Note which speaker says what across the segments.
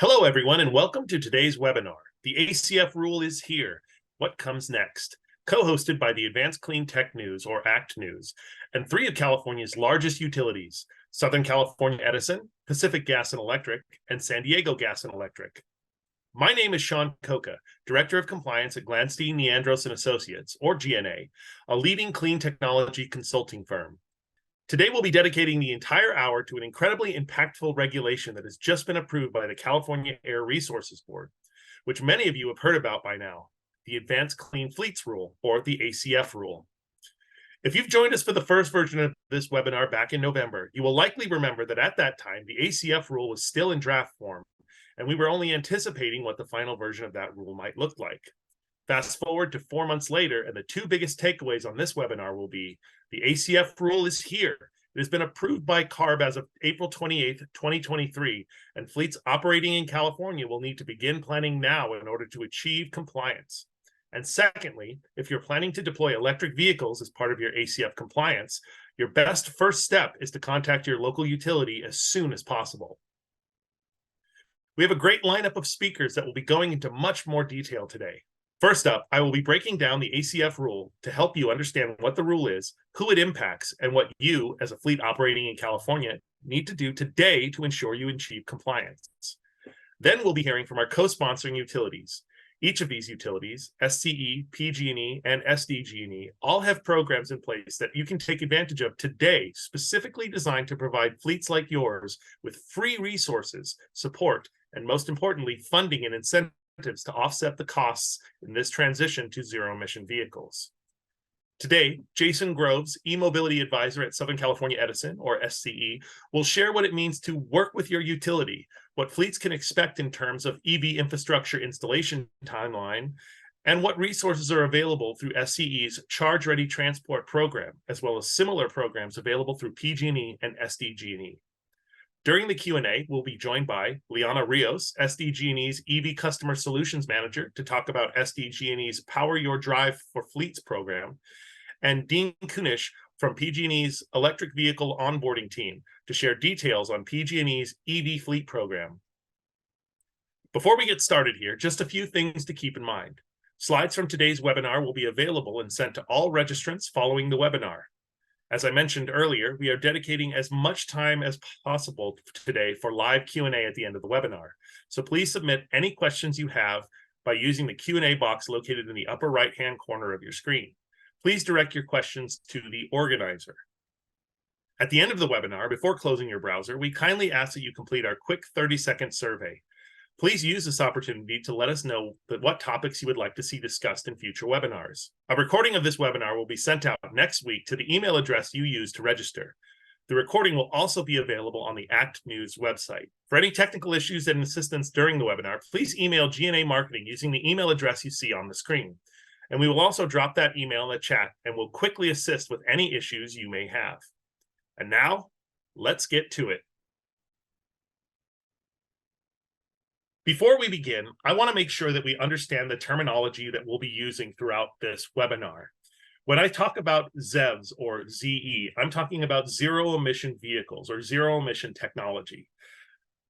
Speaker 1: Hello, everyone, and welcome to today's webinar. The ACF rule is here. What comes next? Co-hosted by the Advanced Clean Tech News, or ACT News, and three of California's largest utilities, Southern California Edison, Pacific Gas and Electric, and San Diego Gas and Electric. My name is Sean Coca, Director of Compliance at Gladstein, Neandros & Associates, or GNA, a leading clean technology consulting firm. Today, we'll be dedicating the entire hour to an incredibly impactful regulation that has just been approved by the California Air Resources Board, which many of you have heard about by now, the Advanced Clean Fleets Rule, or the ACF rule. If you've joined us for the first version of this webinar back in November, you will likely remember that at that time, the ACF rule was still in draft form, and we were only anticipating what the final version of that rule might look like. Fast forward to 4 months later, and the two biggest takeaways on this webinar will be the ACF rule is here. It has been approved by CARB as of April 28th, 2023, and fleets operating in California will need to begin planning now in order to achieve compliance. And secondly, if you're planning to deploy electric vehicles as part of your ACF compliance, your best first step is to contact your local utility as soon as possible. We have a great lineup of speakers that will be going into much more detail today. First up, I will be breaking down the ACF rule to help you understand what the rule is, who it impacts, and what you, as a fleet operating in California, need to do today to ensure you achieve compliance. Then we'll be hearing from our co-sponsoring utilities. Each of these utilities, SCE, PG&E, and SDG&E, all have programs in place that you can take advantage of today, specifically designed to provide fleets like yours with free resources, support, and most importantly, funding and incentives to offset the costs in this transition to zero-emission vehicles. Today, Jason Groves, e-mobility advisor at Southern California Edison, or SCE, will share what it means to work with your utility, what fleets can expect in terms of EV infrastructure installation timeline, and what resources are available through SCE's Charge Ready Transport program, as well as similar programs available through PG&E and SDG&E. During the Q&A, we'll be joined by Liana Rios, SDG&E's EV Customer Solutions Manager, to talk about SDG&E's Power Your Drive for Fleets program, and Dean Kunish from PG&E's Electric Vehicle Onboarding Team to share details on PG&E's EV Fleet program. Before we get started here, just a few things to keep in mind. Slides from today's webinar will be available and sent to all registrants following the webinar. As I mentioned earlier, we are dedicating as much time as possible today for live Q&A at the end of the webinar. So please submit any questions you have by using the Q&A box located in the upper right-hand corner of your screen. Please direct your questions to the organizer. At the end of the webinar, before closing your browser, we kindly ask that you complete our quick 30-second survey. Please use this opportunity to let us know what topics you would like to see discussed in future webinars. A recording of this webinar will be sent out next week to the email address you used to register. The recording will also be available on the ACT News website. For any technical issues and assistance during the webinar, please email GNA Marketing using the email address you see on the screen. And we will also drop that email in the chat and will quickly assist with any issues you may have. And now, let's get to it. Before we begin, I want to make sure that we understand the terminology that we'll be using throughout this webinar. When I talk about ZEVs or ZE, I'm talking about zero-emission vehicles or zero-emission technology.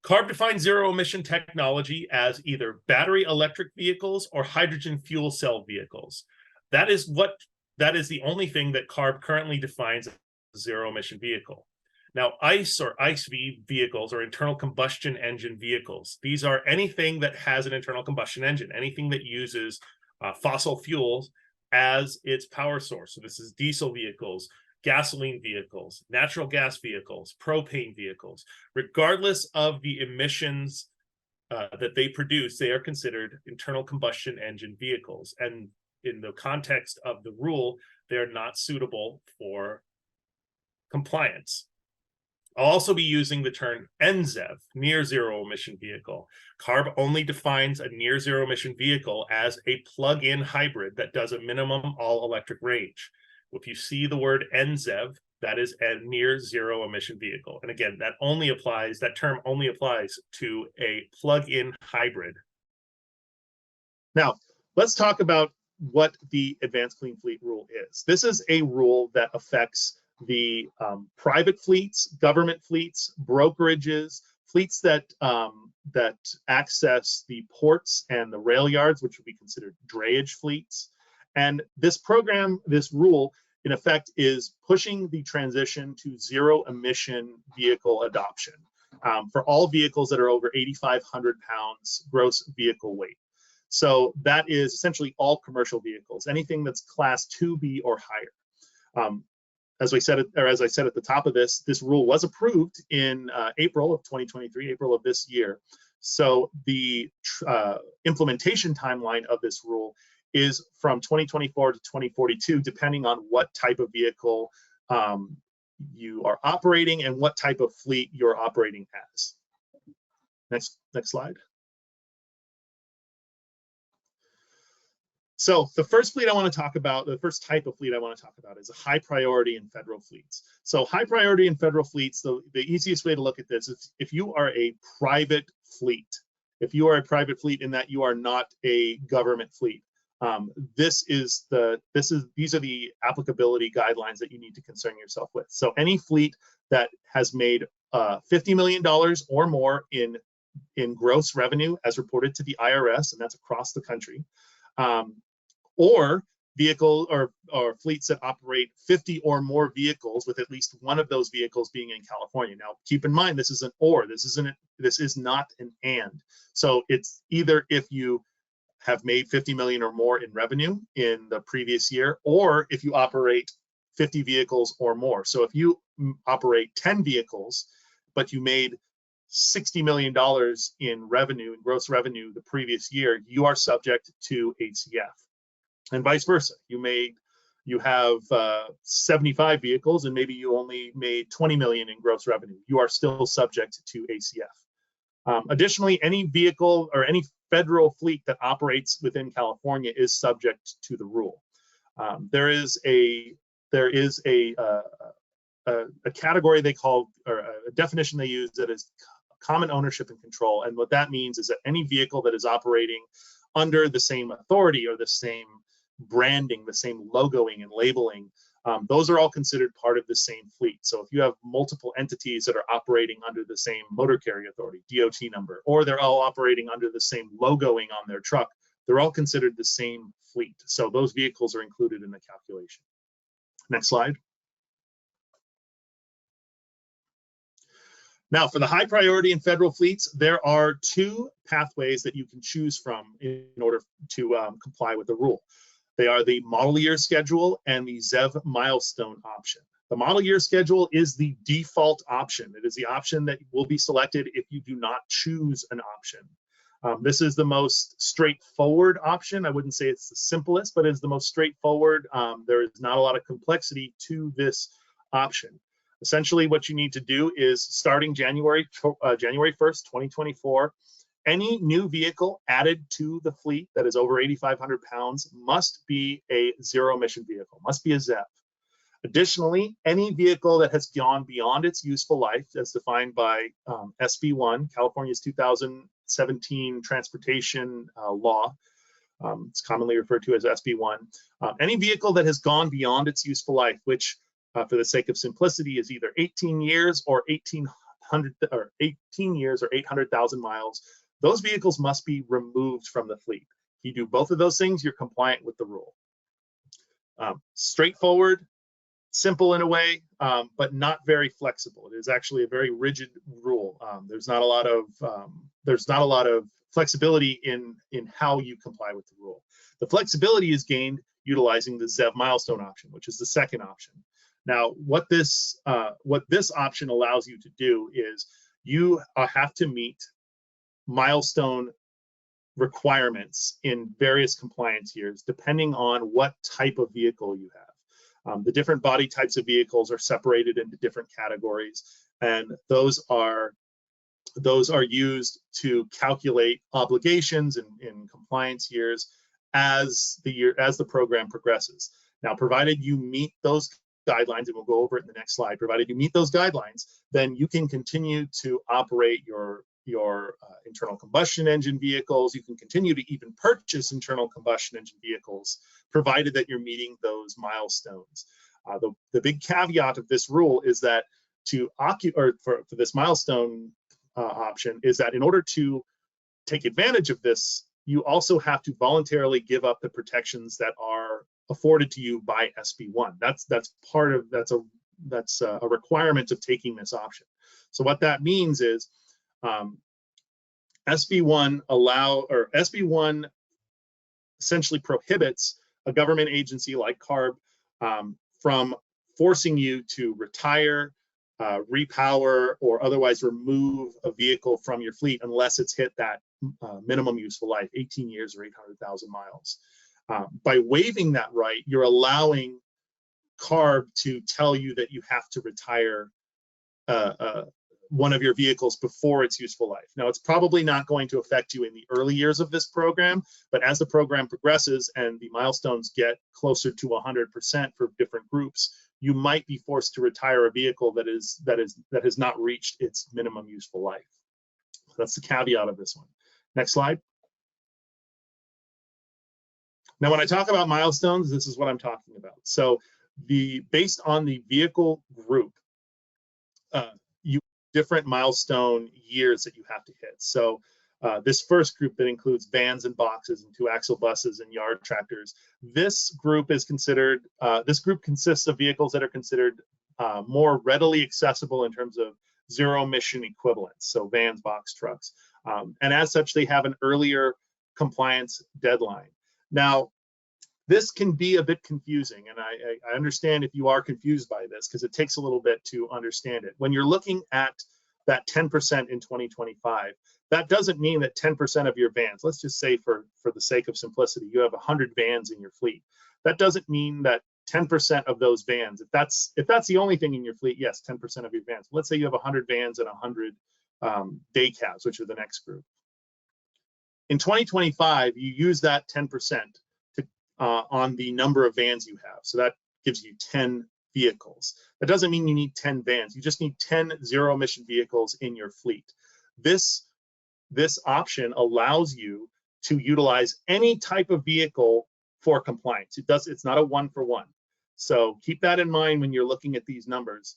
Speaker 1: CARB defines zero-emission technology as either battery electric vehicles or hydrogen fuel cell vehicles. That is the only thing that CARB currently defines as a zero-emission vehicle. Now, ICE or ICE vehicles are internal combustion engine vehicles. These are anything that has an internal combustion engine, anything that uses fossil fuels as its power source. So this is diesel vehicles, gasoline vehicles, natural gas vehicles, propane vehicles. Regardless of the emissions that they produce, they are considered internal combustion engine vehicles. And in the context of the rule, they're not suitable for compliance. I'll also be using the term NZEV, near zero emission vehicle. CARB only defines a near zero emission vehicle as a plug-in hybrid that does a minimum all electric range. If you see the word NZEV, that is a near zero emission vehicle. And again, that term only applies to a plug-in hybrid. Now, let's talk about what the Advanced Clean Fleet Rule is. This is a rule that affects the private fleets, government fleets, brokerages, fleets that
Speaker 2: that access the ports and the rail yards, which would be considered drayage fleets. And this program, this rule, in effect, is pushing the transition to zero emission vehicle adoption for all vehicles that are over 8,500 pounds gross vehicle weight. So that is essentially all commercial vehicles, anything that's class 2B or higher. As I said at the top of this rule was approved in April of 2023, April of this year. So the implementation timeline of this rule is from 2024 to 2042, depending on what type of vehicle you are operating and what type of fleet you're operating as. Next slide. So the first fleet I want to talk about, the first type of fleet I want to talk about is a high priority in federal fleets. So high priority in federal fleets, the easiest way to look at this is if you are a private fleet, if you are a private fleet in that you are not a government fleet, these are the applicability guidelines that you need to concern yourself with. So any fleet that has made $50 million or more in gross revenue as reported to the IRS, and that's across the country, or vehicle or fleets that operate 50 or more vehicles with at least one of those vehicles being in California. Now, keep in mind, this is an or, this is not an and. So it's either if you have made 50 million or more in revenue in the previous year, or if you operate 50 vehicles or more. So if you operate 10 vehicles, but you made $60 million in revenue, in gross revenue the previous year, you are subject to ACF. And vice versa. You have 75 vehicles and maybe you only made 20 million in gross revenue. You are still subject to ACF. Additionally, any vehicle or any federal fleet that operates within California is subject to the rule. There is a category they call, or a definition they use, that is common ownership and control. And what that means is that any vehicle that is operating under the same authority or the same branding, the same logoing and labeling, those are all considered part of the same fleet. So if you have multiple entities that are operating under the same motor carrier authority, DOT number, or they're all operating under the same logoing on their truck, they're all considered the same fleet. So those vehicles are included in the calculation. Next slide. Now, for the high priority in federal fleets, there are two pathways that you can choose from in order to comply with the rule. They are the model year schedule and the ZEV milestone option. The model year schedule is the default option. It is the option that will be selected if you do not choose an option. This is the most straightforward option. I wouldn't say it's the simplest, but it's the most straightforward. There is not a lot of complexity to this option. Essentially, what you need to do is, starting January 1st, 2024, any new vehicle added to the fleet that is over 8,500 pounds must be a zero emission vehicle, must be a ZEV. Additionally, any vehicle that has gone beyond its useful life, as defined by SB1, California's 2017 transportation law, it's commonly referred to as SB1, any vehicle that has gone beyond its useful life, which for the sake of simplicity is either 18 years or 18 years or 800,000 miles, those vehicles must be removed from the fleet. If you do both of those things, you're compliant with the rule. Straightforward, simple in a way, but not very flexible. It is actually a very rigid rule. There's not a lot of flexibility in how you comply with the rule. The flexibility is gained utilizing the ZEV milestone option, which is the second option. Now, what this option allows you to do is you have to meet milestone requirements in various compliance years, depending on what type of vehicle you have. The different body types of vehicles are separated into different categories, and those are used to calculate obligations in compliance years as the program progresses. Now, provided you meet those guidelines, and we'll go over it in the next slide, provided you meet those guidelines, then you can continue to operate your internal combustion engine vehicles. You can continue to even purchase internal combustion engine vehicles, provided that you're meeting those milestones. The big caveat of this rule is that for this milestone option is that in order to take advantage of this, you also have to voluntarily give up the protections that are afforded to you by SB1. That's a requirement of taking this option. So what that means is SB1 essentially prohibits a government agency like CARB from forcing you to retire, repower, or otherwise remove a vehicle from your fleet unless it's hit that minimum useful life, 18 years or 800,000 miles. By waiving that right, you're allowing CARB to tell you that you have to retire one of your vehicles before its useful life. Now, it's probably not going to affect you in the early years of this program, but as the program progresses and the milestones get closer to 100% for different groups, you might be forced to retire a vehicle that has not reached its minimum useful life. That's the caveat of this one. Next slide. Now, when I talk about milestones, this is what I'm talking about. So based on the vehicle group, you different milestone years that you have to hit. So this first group that includes vans and boxes and 2-axle buses and yard tractors, this group is considered, this group consists of vehicles that are considered more readily accessible in terms of zero emission equivalents, so vans, box trucks. And as such, they have an earlier compliance deadline. Now, this can be a bit confusing, and I understand if you are confused by this because it takes a little bit to understand it. When you're looking at that 10% in 2025, that doesn't mean that 10% of your vans, let's just say for the sake of simplicity, you have 100 vans in your fleet. That doesn't mean that 10% of those vans, if that's the only thing in your fleet, yes, 10% of your vans. Let's say you have 100 vans and 100 day cabs, which are the next group. In 2025, you use that 10% on the number of vans you have. So that gives you 10 vehicles. That doesn't mean you need 10 vans. You just need 10 zero emission vehicles in your fleet. This option allows you to utilize any type of vehicle for compliance. It's not a one-for-one. So keep that in mind when you're looking at these numbers.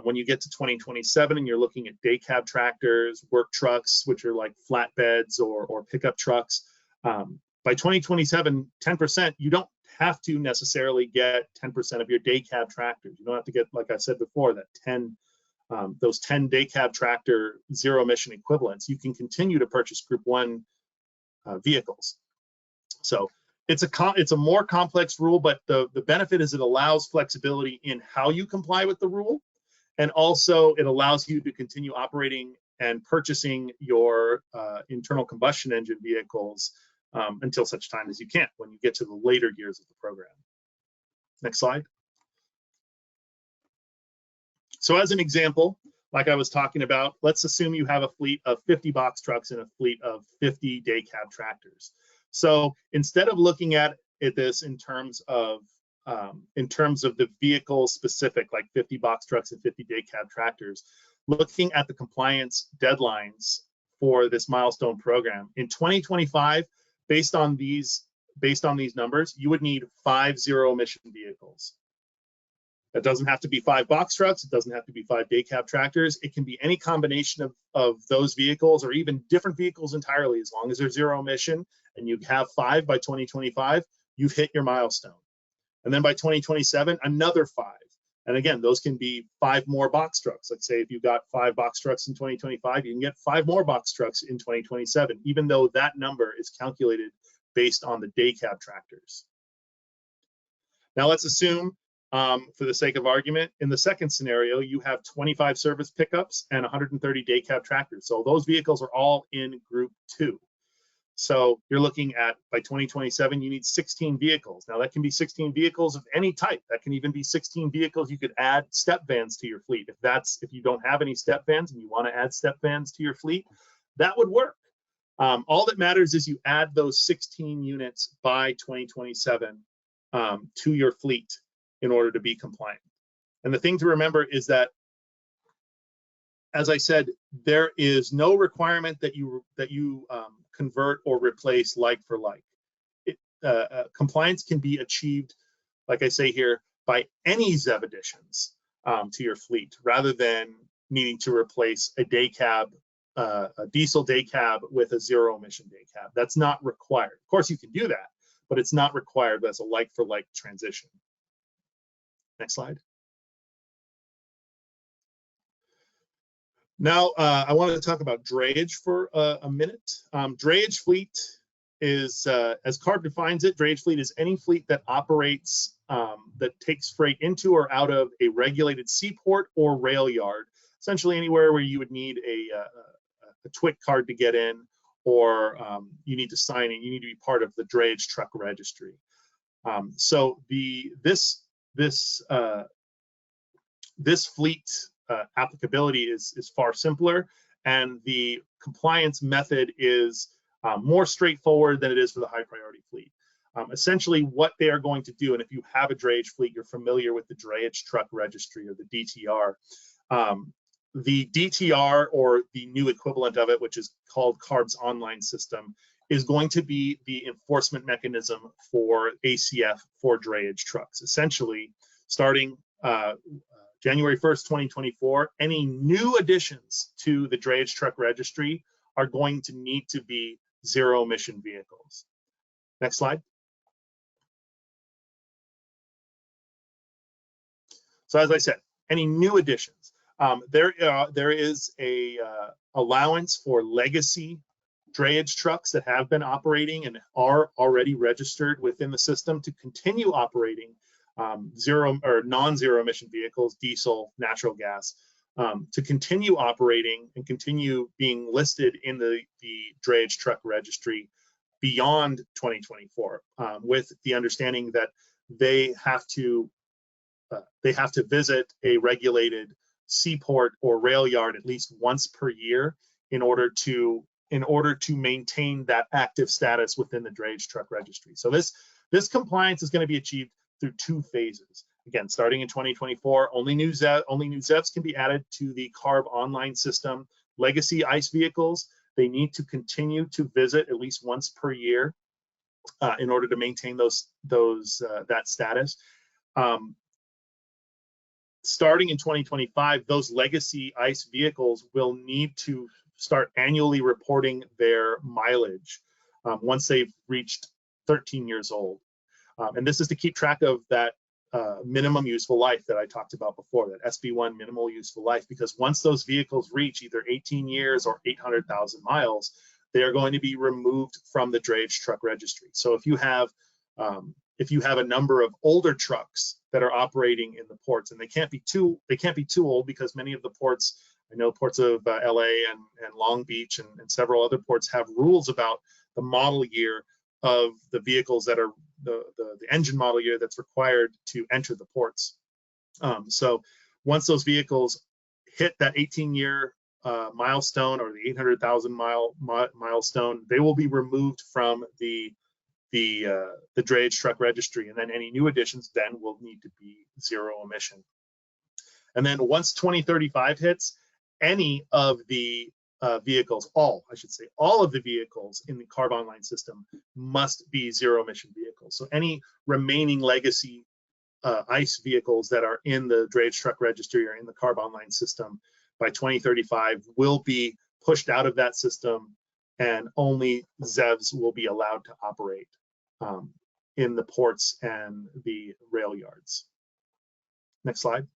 Speaker 2: When you get to 2027 and you're looking at day cab tractors, work trucks, which are like flatbeds or pickup trucks, by 2027, 10%, you don't have to necessarily get 10% of your day cab tractors. You don't have to get, like I said before, that those 10 day cab tractor zero emission equivalents. You can continue to purchase Group 1 vehicles. So it's a more complex rule, but the benefit is it allows flexibility in how you comply with the rule, and also it allows you to continue operating and purchasing your internal combustion engine vehicles until such time as you can, when you get to the later years of the program. Next slide. So as an example, like I was talking about, let's assume you have a fleet of 50 box trucks and a fleet of 50 day cab tractors. So instead of looking at this in terms of the vehicle specific, like 50 box trucks and 50 day cab tractors, looking at the compliance deadlines for this milestone program in 2025, based on these numbers, you would need 5 zero emission vehicles. That doesn't have to be 5 box trucks. It doesn't have to be 5 day cab tractors. It can be any combination of those vehicles, or even different vehicles entirely, as long as they're zero emission and you have 5 by 2025, you've hit your milestone. And then by 2027, another 5. And again, those can be 5 more box trucks. Let's say if you've got 5 box trucks in 2025, you can get 5 more box trucks in 2027, even though that number is calculated based on the day cab tractors. Now let's assume, for the sake of argument, in the second scenario, you have 25 service pickups and 130 day cab tractors. So those vehicles are all in Group 2. So you're looking at, by 2027, you need 16 vehicles. Now that can be 16 vehicles of any type. That can even be 16 vehicles. You could add step vans to your fleet. If you don't have any step vans and you want to add step vans to your fleet, that would work. All that matters is you add those 16 units by 2027 to your fleet in order to be compliant. And the thing to remember is that, as I said, there is no requirement that you convert or replace like for like. Compliance can be achieved, like I say here, by any ZEV additions to your fleet, rather than needing to replace a day cab a diesel day cab with a zero emission day cab. That's not required. Of course, you can do that, but it's not required. That's a like for like transition. Next slide. Now, I wanted to talk about drayage for a minute. Drayage fleet is, as CARB defines it, drayage fleet is any fleet that operates, that takes freight into or out of a regulated seaport or rail yard, essentially anywhere where you would need a TWIC card to get in, or you need to sign in, you need to be part of the drayage truck registry. So this fleet applicability is far simpler, and the compliance method is more straightforward than it is for the high priority fleet. Essentially what they are going to do, and if you have a drayage fleet, you're familiar with the drayage truck registry, or the DTR. The DTR, or the new equivalent of it, which is called CARB's online system, is going to be the enforcement mechanism for ACF for drayage trucks. Essentially, starting January 1st, 2024, any new additions to the drayage truck registry are going to need to be zero emission vehicles. Next slide. So as I said, any new additions. There is a allowance for legacy drayage trucks that have been operating and are already registered within the system to continue operating zero or non-zero emission vehicles, diesel, natural gas, to continue operating and continue being listed in the drayage truck registry beyond 2024, with the understanding that they have to visit a regulated seaport or rail yard at least once per year in order to maintain that active status within the drayage truck registry. So this compliance is going to be achieved through two phases. Again, starting in 2024, only new ZEVs can be added to the CARB online system. Legacy ICE vehicles, they need to continue to visit at least once per year in order to maintain that status. Starting in 2025, those legacy ICE vehicles will need to start annually reporting their mileage once they've reached 13 years old. And this is to keep track of that minimum useful life that I talked about before, that SB1 minimal useful life, because once those vehicles reach either 18 years or 800,000 miles, they are going to be removed from the drayage truck registry. So if you have a number of older trucks that are operating in the ports, and they can't be too old, because many of the ports, I know ports of LA and Long Beach and several other ports have rules about the model year of the vehicles that are the engine model year that's required to enter the ports. So once those vehicles hit that 18-year milestone, or the 800,000 milestone, they will be removed from the drayage truck registry, and then any new additions then will need to be zero emission. And then once 2035 hits, any of the vehicles, all of the vehicles in the CARB online system must be zero emission vehicles. So any remaining legacy ICE vehicles that are in the drayage truck registry or in the CARB online system by 2035 will be pushed out of that system, and only ZEVs will be allowed to operate in the ports and the rail yards. Next slide.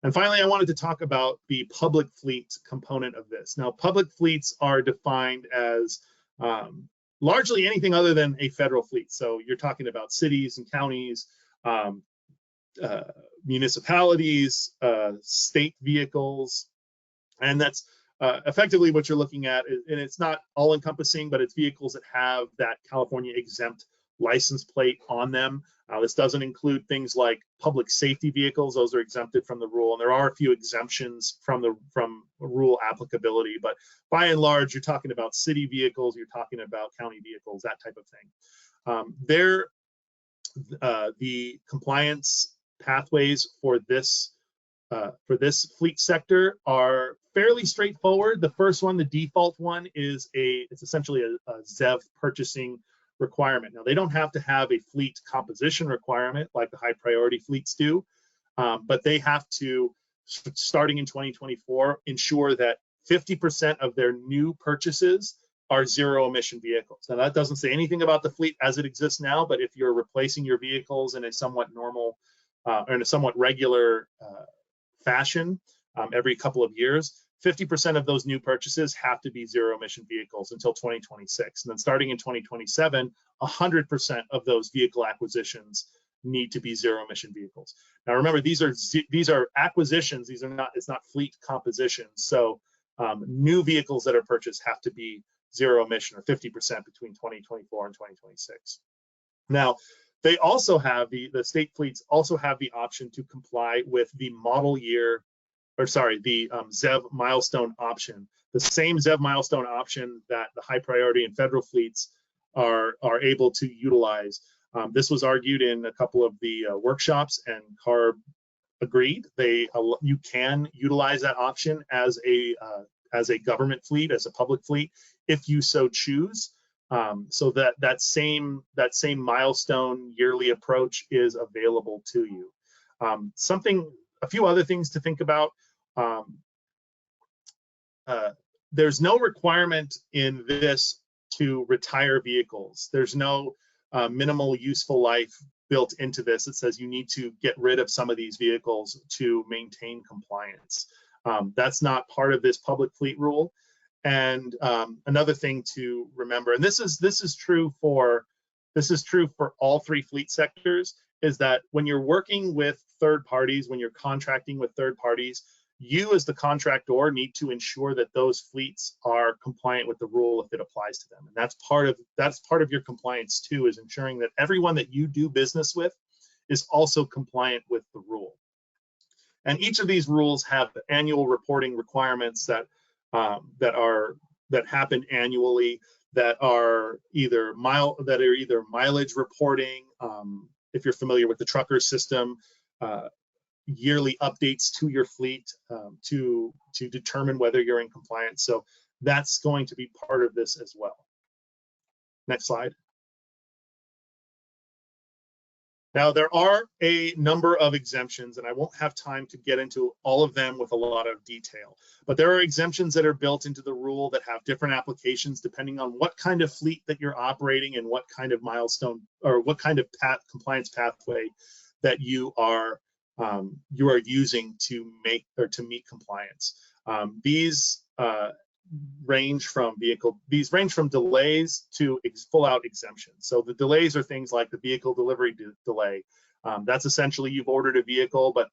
Speaker 2: And finally, I wanted to talk about the public fleet component of this. Now, public fleets are defined as largely anything other than a federal fleet. So you're talking about cities and counties, municipalities, state vehicles, and that's effectively what you're looking at. And it's not all encompassing, but it's vehicles that have that California exempt license plate on them. This doesn't include things like public safety vehicles; those are exempted from the rule, and there are a few exemptions from rule applicability. But by and large, you're talking about city vehicles, you're talking about county vehicles, that type of thing. The compliance pathways for this fleet sector are fairly straightforward. The first one, the default one, is it's essentially a ZEV purchasing requirement. Now, they don't have to have a fleet composition requirement like the high priority fleets do, but they have to starting in 2024, ensure that 50% of their new purchases are zero emission vehicles. Now that doesn't say anything about the fleet as it exists now, but if you're replacing your vehicles in a somewhat normal or in a somewhat regular fashion every couple of years, 50% of those new purchases have to be zero emission vehicles until 2026. And then starting in 2027, 100% of those vehicle acquisitions need to be zero emission vehicles. Now remember, these are acquisitions. These are not, it's not fleet composition. So new vehicles that are purchased have to be zero emission, or 50% between 2024 and 2026. Now, they also have the state fleets also have the option to comply with the model year, or sorry, the ZEV milestone option, the same ZEV milestone option that the high priority and federal fleets are able to utilize. This was argued in a couple of the workshops, and CARB agreed. You can utilize that option as a government fleet, as a public fleet, if you so choose. So that same milestone yearly approach is available to you. A few other things to think about. There's no requirement in this to retire vehicles. There's no minimal useful life built into this. It says you need to get rid of some of these vehicles to maintain compliance. That's not part of this public fleet rule. And another thing to remember, and this is true for all three fleet sectors, is that when you're working with third parties, when you're contracting with third parties, you as the contractor need to ensure that those fleets are compliant with the rule if it applies to them. And that's part of your compliance too, is ensuring that everyone that you do business with is also compliant with the rule. And each of these rules have annual reporting requirements that happen annually, that are either mileage reporting. If you're familiar with the trucker system, yearly updates to your fleet to determine whether you're in compliance. So that's going to be part of this as well. Next slide. Now, there are a number of exemptions, and I won't have time to get into all of them with a lot of detail, but there are exemptions that are built into the rule that have different applications depending on what kind of fleet that you're operating and what kind of milestone or what kind of compliance pathway that you are using to meet compliance. These range from delays to full out exemptions. So the delays are things like the vehicle delivery delay. That's essentially you've ordered a vehicle, but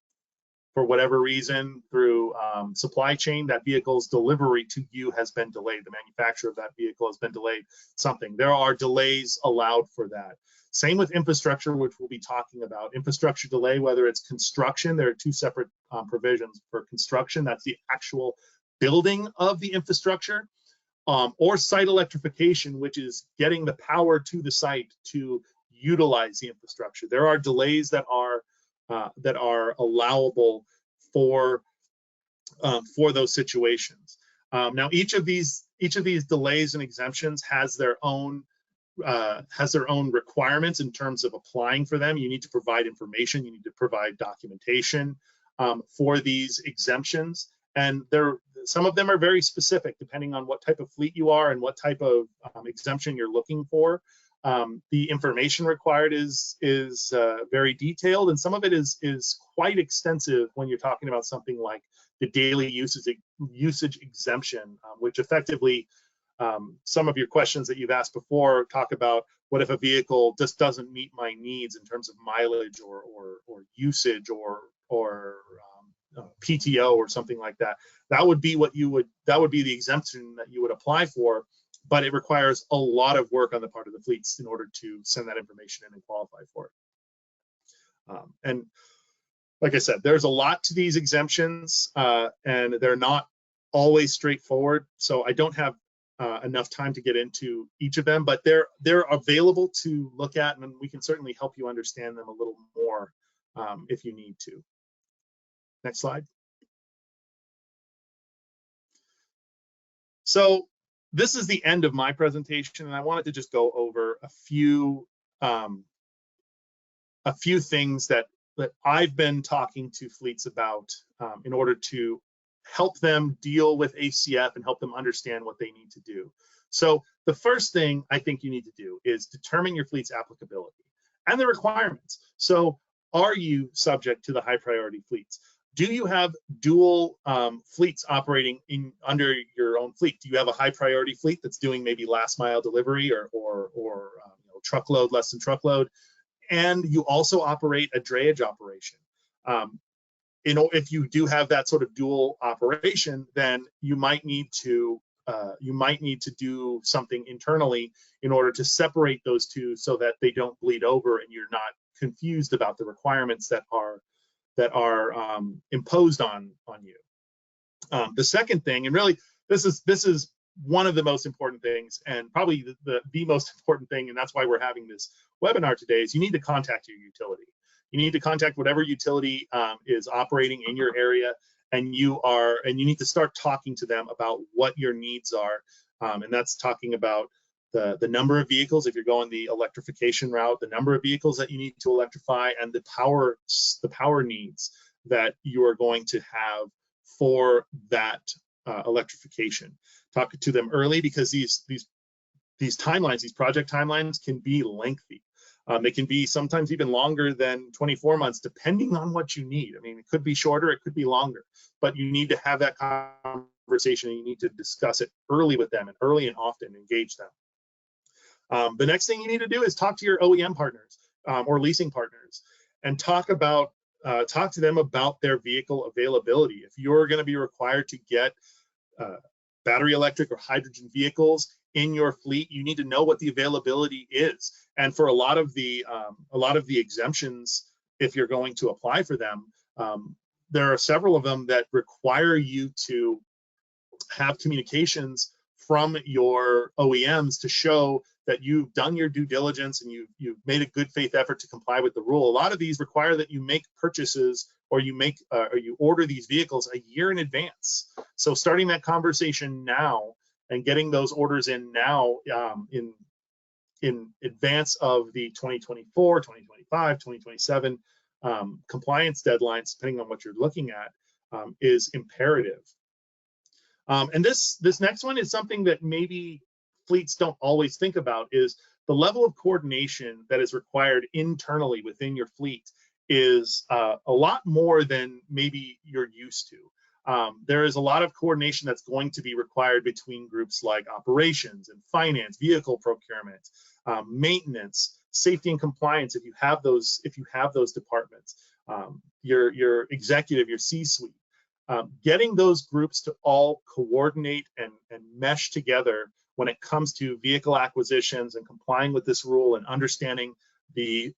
Speaker 2: for whatever reason through supply chain, that vehicle's delivery to you has been delayed. The manufacturer of that vehicle has been delayed something. There are delays allowed for that. Same with infrastructure, which we'll be talking about. Infrastructure delay, whether it's construction, there are two separate provisions for construction. That's the actual building of the infrastructure, or site electrification, which is getting the power to the site to utilize the infrastructure. There are delays that are allowable for those situations. Now, each of these delays and exemptions has their own requirements in terms of applying for them. You need to provide information, you need to provide documentation for these exemptions. And some of them are very specific depending on what type of fleet you are and what type of exemption you're looking for. The information required is very detailed, and some of it is quite extensive when you're talking about something like the daily usage exemption, which effectively some of your questions that you've asked before talk about what if a vehicle just doesn't meet my needs in terms of mileage or usage or PTO or something like that. That would be the exemption that you would apply for, but it requires a lot of work on the part of the fleets in order to send that information in and qualify for it. And like I said, there's a lot to these exemptions, and they're not always straightforward. So I don't have enough time to get into each of them, but they're available to look at, and we can certainly help you understand them a little more if you need to. Next slide. So this is the end of my presentation, and I wanted to just go over a few things that I've been talking to fleets about in order to help them deal with ACF and help them understand what they need to do. So the first thing I think you need to do is determine your fleet's applicability and the requirements. So are you subject to the high priority fleets? Do you have dual fleets operating under your own fleet? Do you have a high priority fleet that's doing maybe last mile delivery or truckload, less than truckload, and you also operate a drayage operation? If you do have that sort of dual operation, then you might need to do something internally in order to separate those two so that they don't bleed over and you're not confused about the requirements that are imposed on you. The second thing, and really this is one of the most important things, and probably the most important thing, and that's why we're having this webinar today, is you need to contact your utility. You need to contact whatever utility is operating in your area, and you need to start talking to them about what your needs are, and that's talking about the number of vehicles, if you're going the electrification route, the number of vehicles that you need to electrify, and the power needs that you are going to have for that electrification. Talk to them early, because these timelines, these project timelines, can be lengthy. They can be sometimes even longer than 24 months, depending on what you need. I mean, it could be shorter, it could be longer, but you need to have that conversation, and you need to discuss it early with them, and early and often engage them. The next thing you need to do is talk to your OEM partners or leasing partners, and talk to them about their vehicle availability. If you're going to be required to get battery electric or hydrogen vehicles in your fleet, you need to know what the availability is. And for a lot of the exemptions, if you're going to apply for them, there are several of them that require you to have communications from your OEMs to show that you've done your due diligence and you've made a good faith effort to comply with the rule. A lot of these require that you make purchases, or you order these vehicles a year in advance. So starting that conversation now and getting those orders in now, in advance of the 2024, 2025, 2027 compliance deadlines, depending on what you're looking at, is imperative. And this next one is something that maybe fleets don't always think about, is the level of coordination that is required internally within your fleet is a lot more than maybe you're used to. There is a lot of coordination that's going to be required between groups like operations and finance, vehicle procurement, maintenance, safety and compliance, if you have those departments, your executive, your C-suite. Getting those groups to all coordinate and mesh together when it comes to vehicle acquisitions and complying with this rule, and understanding the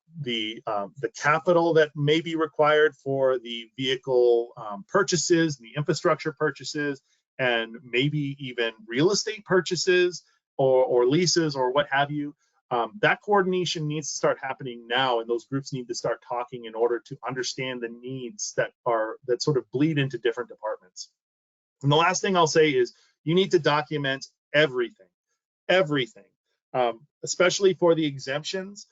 Speaker 2: capital that may be required for the vehicle purchases, the infrastructure purchases, and maybe even real estate purchases or leases or what have you. That coordination needs to start happening now, and those groups need to start talking in order to understand the needs that sort of bleed into different departments. And the last thing I'll say is you need to document everything, especially for the exemptions.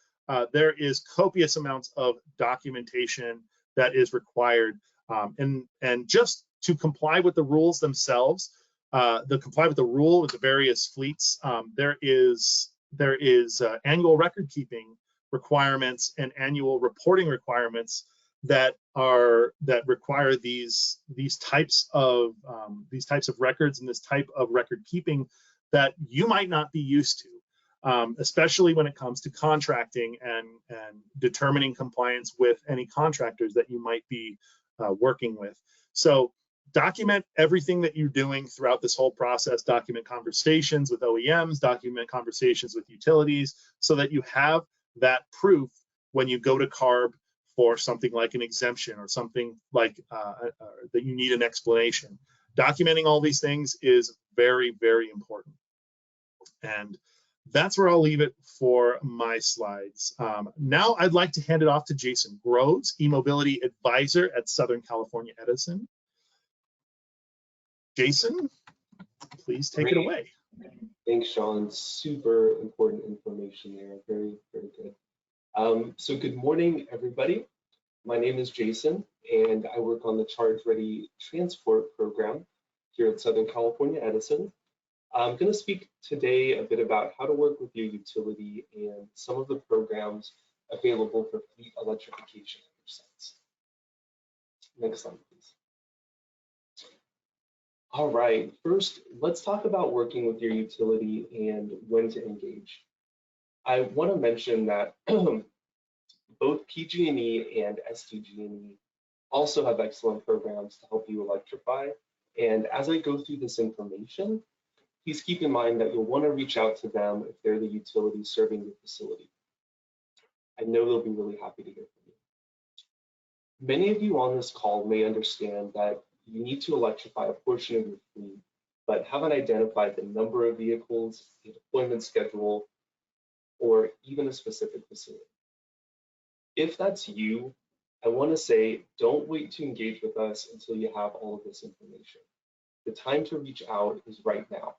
Speaker 2: There is copious amounts of documentation that is required, and just to comply with the rules themselves, comply with the rule with the various fleets, there is annual record keeping requirements and annual reporting requirements that require these types of records and this type of record keeping that you might not be used to, especially when it comes to contracting and determining compliance with any contractors that you might be working with. So document everything that you're doing throughout this whole process. Document conversations with OEMs, document conversations with utilities, so that you have that proof when you go to CARB for something like an exemption or something like that you need an explanation. Documenting all these things is very, very important. And that's where I'll leave it for my slides. Now I'd like to hand it off to Jason Groves, e-mobility advisor at Southern California Edison. Jason, please take it away.
Speaker 3: Thanks, Sean. Super important information there. Very, very good. So good morning, everybody. My name is Jason, and I work on the Charge Ready Transport program here at Southern California Edison. I'm going to speak today a bit about how to work with your utility and some of the programs available for fleet electrification at your sites. Next slide, please. All right, first, let's talk about working with your utility and when to engage. I want to mention that both PG&E and SDG&E also have excellent programs to help you electrify. And as I go through this information, please keep in mind that you'll want to reach out to them if they're the utility serving your facility. I know they'll be really happy to hear from you. Many of you on this call may understand that you need to electrify a portion of your fleet, but haven't identified the number of vehicles, the deployment schedule, or even a specific facility. If that's you, I want to say don't wait to engage with us until you have all of this information. The time to reach out is right now.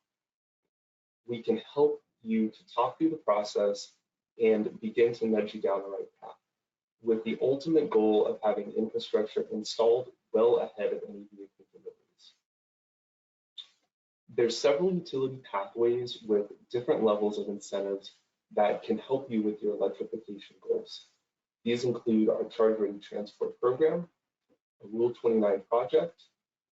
Speaker 3: We can help you to talk through the process and begin to nudge you down the right path, with the ultimate goal of having infrastructure installed well ahead of any vehicle deliveries. There's several utility pathways with different levels of incentives that can help you with your electrification goals. These include our Charge Ready Transport program, a Rule 29 project,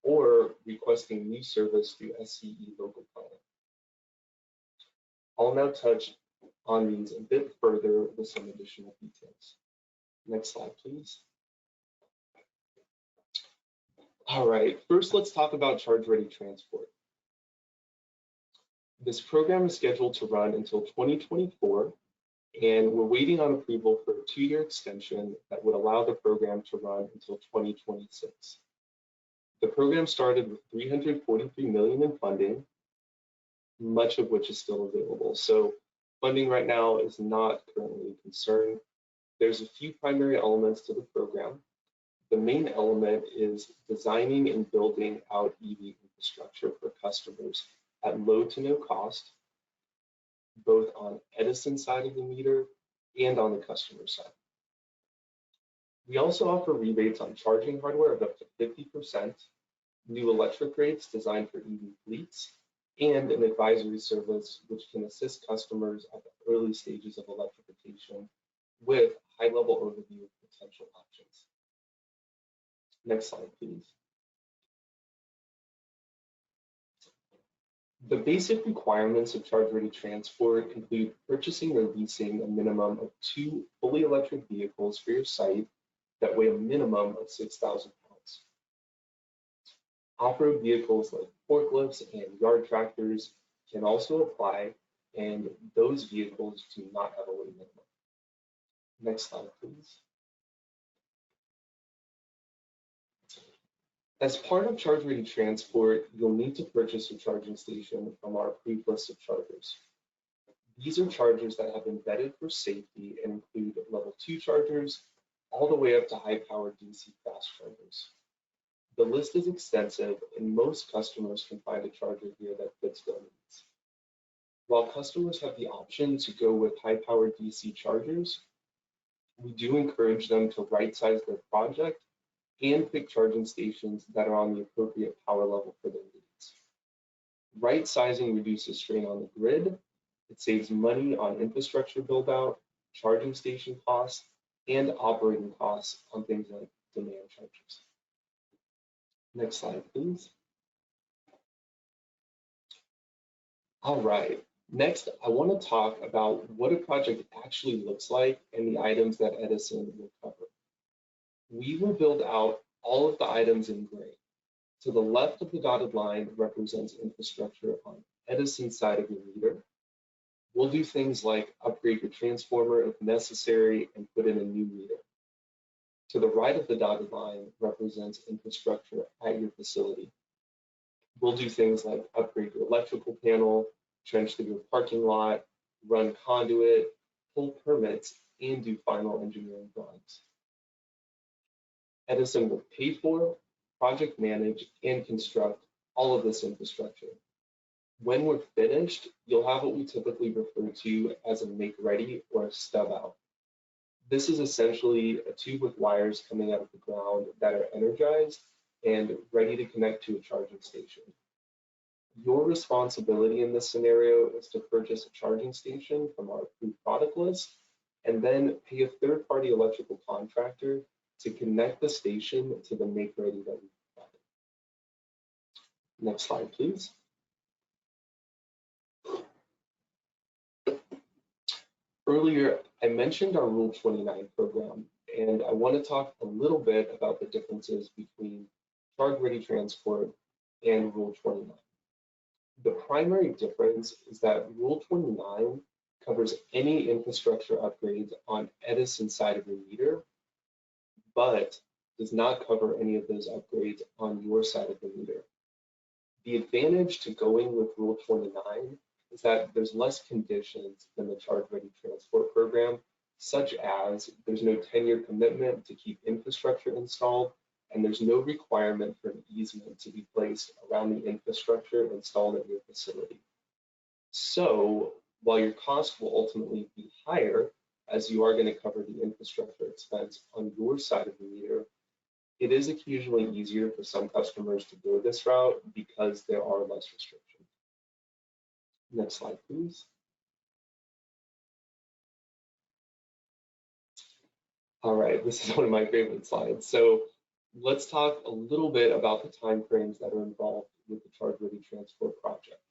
Speaker 3: or requesting new service through SCE local planning. I'll now touch on these a bit further with some additional details. Next slide, please. All right, first let's talk about Charge Ready Transport. This program is scheduled to run until 2024, and we're waiting on approval for a 2-year extension that would allow the program to run until 2026. The program started with $343 million in funding, much of which is still available. So funding right now is not currently a concern. There's a few primary elements to the program. The main element is designing and building out EV infrastructure for customers at low to no cost, both on Edison's side of the meter and on the customer side. We also offer rebates on charging hardware of up to 50%, new electric rates designed for EV fleets, and an advisory service which can assist customers at the early stages of electrification with a high-level overview of potential options. Next slide, please. The basic requirements of Charge Ready Transport include purchasing or leasing a minimum of 2 fully electric vehicles for your site that weigh a minimum of 6,000 pounds. Off-road vehicles like forklifts and yard tractors can also apply, and those vehicles do not have a weight minimum. Next slide, please. As part of Charge Ready Transport, you'll need to purchase a charging station from our approved list of chargers. These are chargers that have been vetted for safety and include level 2 chargers all the way up to high-powered DC fast chargers. The list is extensive, and most customers can find a charger here that fits their needs. While customers have the option to go with high-powered DC chargers, we do encourage them to right-size their project and pick charging stations that are on the appropriate power level for their needs. Right sizing reduces strain on the grid, it saves money on infrastructure build-out, charging station costs, and operating costs on things like demand charges. Next slide, please. All right, next I want to talk about what a project actually looks like and the items that Edison will cover. We will build out all of the items in gray. To the left of the dotted line represents infrastructure on Edison's side of your meter. We'll do things like upgrade your transformer if necessary and put in a new meter. To the right of the dotted line represents infrastructure at your facility. We'll do things like upgrade your electrical panel, trench through your parking lot, run conduit, pull permits, and do final engineering drawings. Edison will pay for, project manage, and construct all of this infrastructure. When we're finished, you'll have what we typically refer to as a make ready or a stub out. This is essentially a tube with wires coming out of the ground that are energized and ready to connect to a charging station. Your responsibility in this scenario is to purchase a charging station from our approved product list and then pay a third-party electrical contractor to connect the station to the make-ready that we provided. Next slide, please. Earlier, I mentioned our Rule 29 program, and I want to talk a little bit about the differences between Charge Ready Transport and Rule 29. The primary difference is that Rule 29 covers any infrastructure upgrades on Edison side of your meter, but does not cover any of those upgrades on your side of the meter. The advantage to going with Rule 29 is that there's less conditions than the Charge Ready Transport program, such as there's no 10-year commitment to keep infrastructure installed, and there's no requirement for an easement to be placed around the infrastructure installed at your facility. So while your cost will ultimately be higher, as you are going to cover the infrastructure expense on your side of the meter, it is occasionally easier for some customers to go this route because there are less restrictions. Next slide, please. All right, this is one of my favorite slides. So let's talk a little bit about the timeframes that are involved with the Charge Ready Transport project.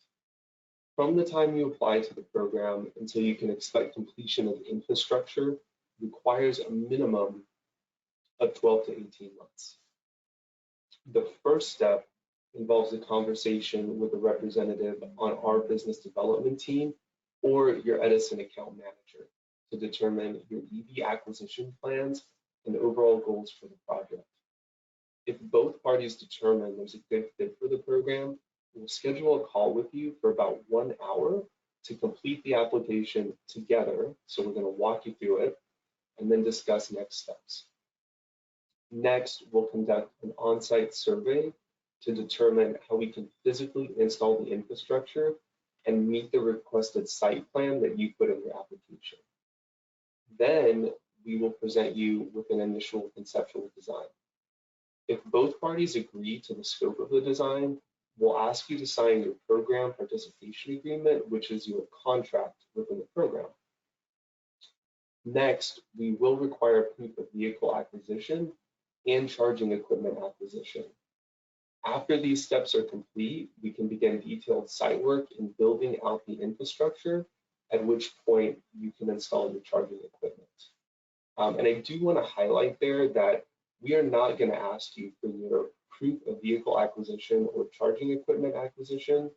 Speaker 3: From the time you apply to the program until you can expect completion of infrastructure requires a minimum of 12 to 18 months. The first step involves a conversation with a representative on our business development team or your Edison account manager to determine your EV acquisition plans and overall goals for the project. If both parties determine there's a good fit for the program, we'll schedule a call with you for about 1 hour to complete the application together. So we're going to walk you through it and then discuss next steps. Next, we'll conduct an on-site survey to determine how we can physically install the infrastructure and meet the requested site plan that you put in your application. Then we will present you with an initial conceptual design. If both parties agree to the scope of the design, we'll ask you to sign your program participation agreement, which is your contract within the program. Next, we will require proof of vehicle acquisition and charging equipment acquisition. After these steps are complete, we can begin detailed site work in building out the infrastructure, at which point you can install your charging equipment. And I do want to highlight there that we are not going to ask you for your proof of vehicle acquisition or charging equipment acquisition,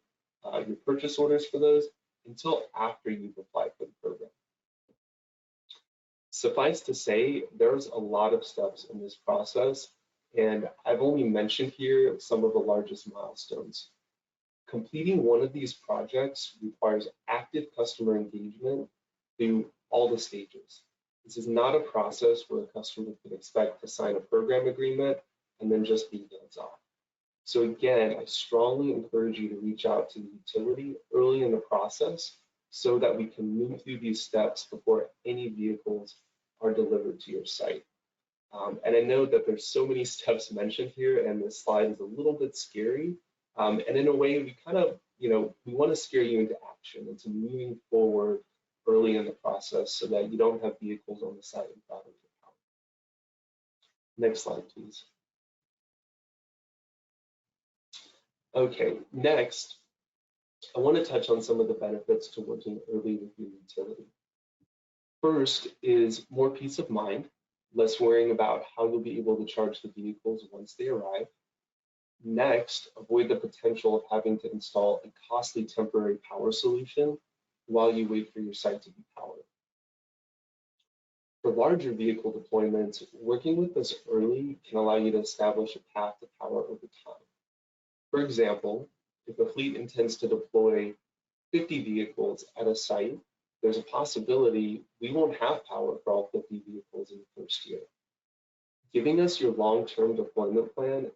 Speaker 3: your purchase orders for those, until after you've applied for the program. Suffice to say, there's a lot of steps in this process, and I've only mentioned here some of the largest milestones. Completing one of these projects requires active customer engagement through all the stages. This is not a process where a customer can expect to sign a program agreement and then just be hands off. So again, I strongly encourage you to reach out to the utility early in the process so that we can move through these steps before any vehicles are delivered to your site. And I know that there's so many steps mentioned here, and this slide is a little bit scary. And in a way, we kind of, we want to scare you into action, into moving forward early in the process so that you don't have vehicles on the side and problems with power. Next slide, please. Okay, next, I want to touch on some of the benefits to working early with your utility. First is more peace of mind, less worrying about how you'll be able to charge the vehicles once they arrive. Next, avoid the potential of having to install a costly temporary power solution while you wait for your site to be powered. For larger vehicle deployments, working with us early can allow you to establish a path to power over time. For example, if a fleet intends to deploy 50 vehicles at a site, there's a possibility we won't have power for all 50 vehicles in the first year. Giving us your long-term deployment plan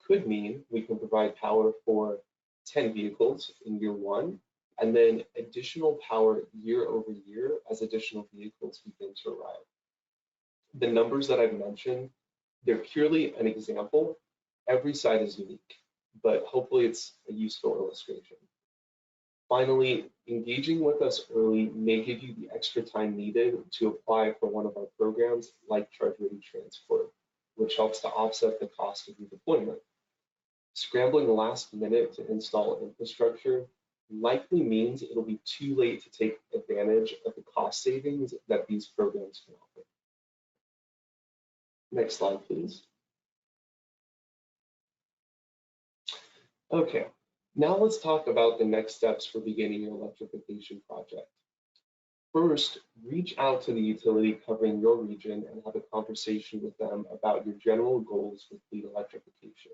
Speaker 3: could mean we can provide power for 10 vehicles in year one, and then additional power year over year as additional vehicles begin to arrive. The numbers that I've mentioned, they're purely an example. Every site is unique, but hopefully it's a useful illustration. Finally, engaging with us early may give you the extra time needed to apply for one of our programs like Charge Ready Transport, which helps to offset the cost of your deployment. Scrambling last minute to install infrastructure likely means it'll be too late to take advantage of the cost savings that these programs can offer. Next slide, please. Okay, now let's talk about the next steps for beginning your electrification project. First, reach out to the utility covering your region and have a conversation with them about your general goals with fleet electrification.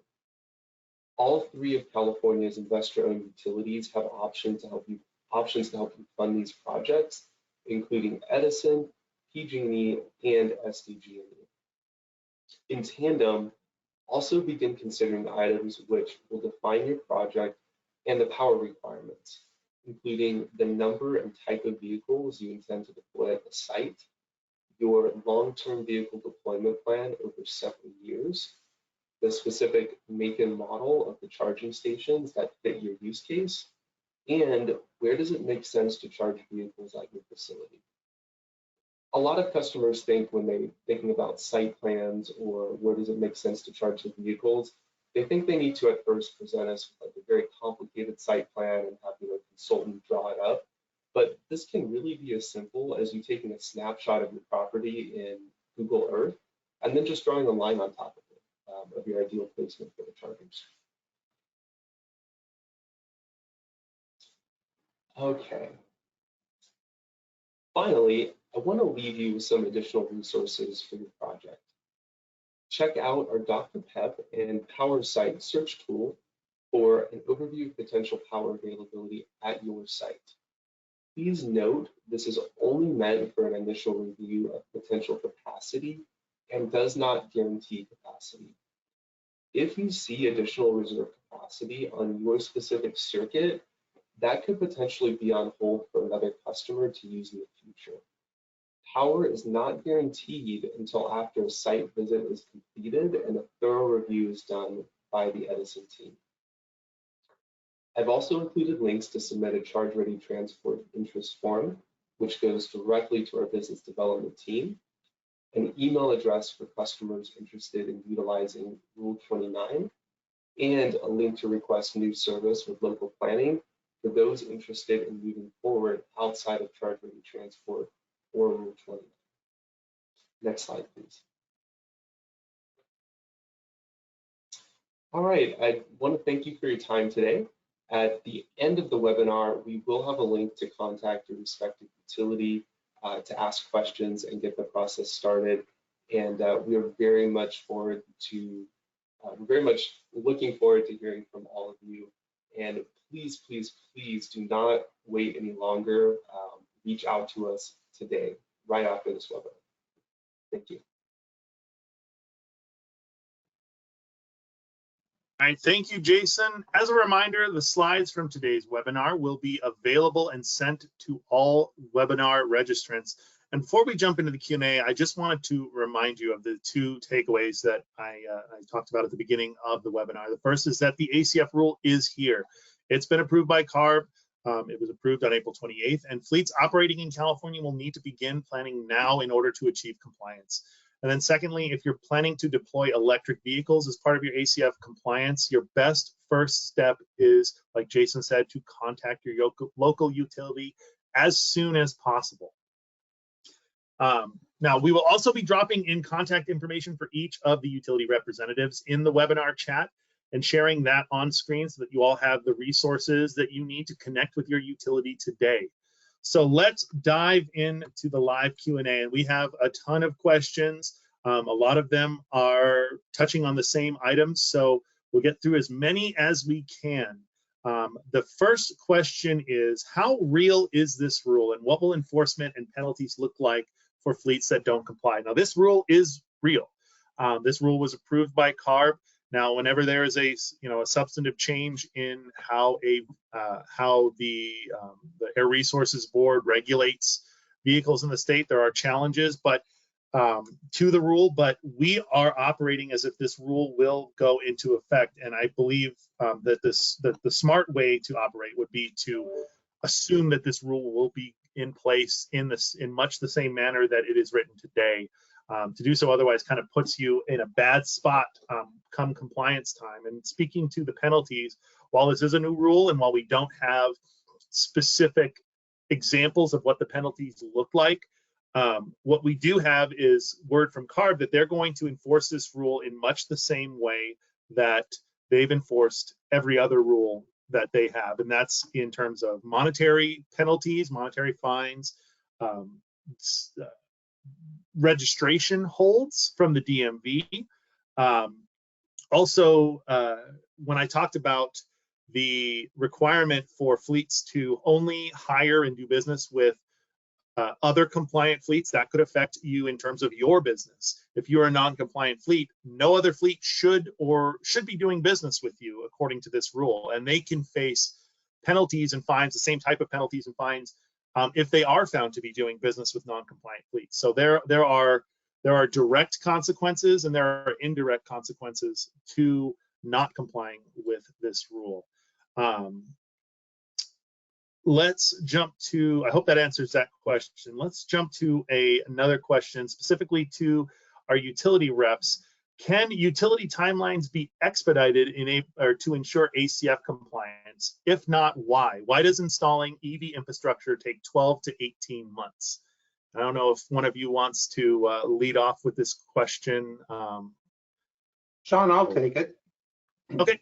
Speaker 3: All three of California's investor-owned utilities have options to help you fund these projects, including Edison, PG&E, and SDG&E. In tandem, also begin considering items which will define your project and the power requirements, including the number and type of vehicles you intend to deploy at the site, your long-term vehicle deployment plan over several years, the specific make and model of the charging stations that fit your use case, and where does it make sense to charge vehicles at your facility. A lot of customers think when they're thinking about site plans or where does it make sense to charge the vehicles, they think they need to at first present us with like a very complicated site plan and have a consultant draw it up. But this can really be as simple as you taking a snapshot of your property in Google Earth and then just drawing a line on top of it, of your ideal placement for the chargers. Okay. Finally, I want to leave you with some additional resources for your project. Check out our Dr. Pep and Power Site search tool for an overview of potential power availability at your site. Please note this is only meant for an initial review of potential capacity and does not guarantee capacity. If you see additional reserve capacity on your specific circuit, that could potentially be on hold for another customer to use in the future. Power is not guaranteed until after a site visit is completed and a thorough review is done by the Edison team. I've also included links to submit a Charge Ready Transport interest form, which goes directly to our business development team, an email address for customers interested in utilizing Rule 29, and a link to request new service with local planning for those interested in moving forward outside of Charge Ready Transport or Rule 29. Next slide, please. All right, I want to thank you for your time today. At the end of the webinar, we will have a link to contact your respective utility to ask questions and get the process started. And we are very much looking forward to hearing from all of you. And please, please, please do not wait any longer. Reach out to us today, right after this webinar. Thank you.
Speaker 2: All right, thank you, Jason. As a reminder, the slides from today's webinar will be available and sent to all webinar registrants. And before we jump into the Q&A, I just wanted to remind you of the two takeaways that I talked about at the beginning of the webinar. The first is that the ACF rule is here. It's been approved by CARB. It was approved on April 28th, and fleets operating in California will need to begin planning now in order to achieve compliance. And then secondly, if you're planning to deploy electric vehicles as part of your ACF compliance, your best first step is, like Jason said, to contact your local utility as soon as possible. Now, we will also be dropping in contact information for each of the utility representatives in the webinar chat and sharing that on screen so that you all have the resources that you need to connect with your utility today. So let's dive into the live Q&A, and we have a ton of questions. A lot of them are touching on the same items, so we'll get through as many as we can. The first question is, how real is this rule, and what will enforcement and penalties look like for fleets that don't comply? Now, this rule is real. This rule was approved by CARB. Now, whenever there is a substantive change in how the Air Resources Board regulates vehicles in the state, there are challenges. But to the rule, but we are operating as if this rule will go into effect. And I believe that the smart way to operate would be to assume that this rule will be in place in much the same manner that it is written today. To do so otherwise kind of puts you in a bad spot come compliance time. And speaking to the penalties, while this is a new rule and while we don't have specific examples of what the penalties look like, what we do have is word from CARB that they're going to enforce this rule in much the same way that they've enforced every other rule that they have, and that's in terms of monetary penalties, monetary fines, registration holds from the DMV. Also, when I talked about the requirement for fleets to only hire and do business with other compliant fleets, that could affect you in terms of your business. If you're a non-compliant fleet, no other fleet should be doing business with you according to this rule, and they can face penalties and fines, the same type of penalties and fines, if they are found to be doing business with non-compliant fleets. So there are direct consequences and there are indirect consequences to not complying with this rule. Let's jump to, I hope that answers that question. Let's jump to another question specifically to our utility reps. Can utility timelines be expedited to ensure ACF compliance? If not, why? Why does installing EV infrastructure take 12 to 18 months? I don't know if one of you wants to lead off with this question.
Speaker 4: Sean, I'll take it.
Speaker 2: Okay.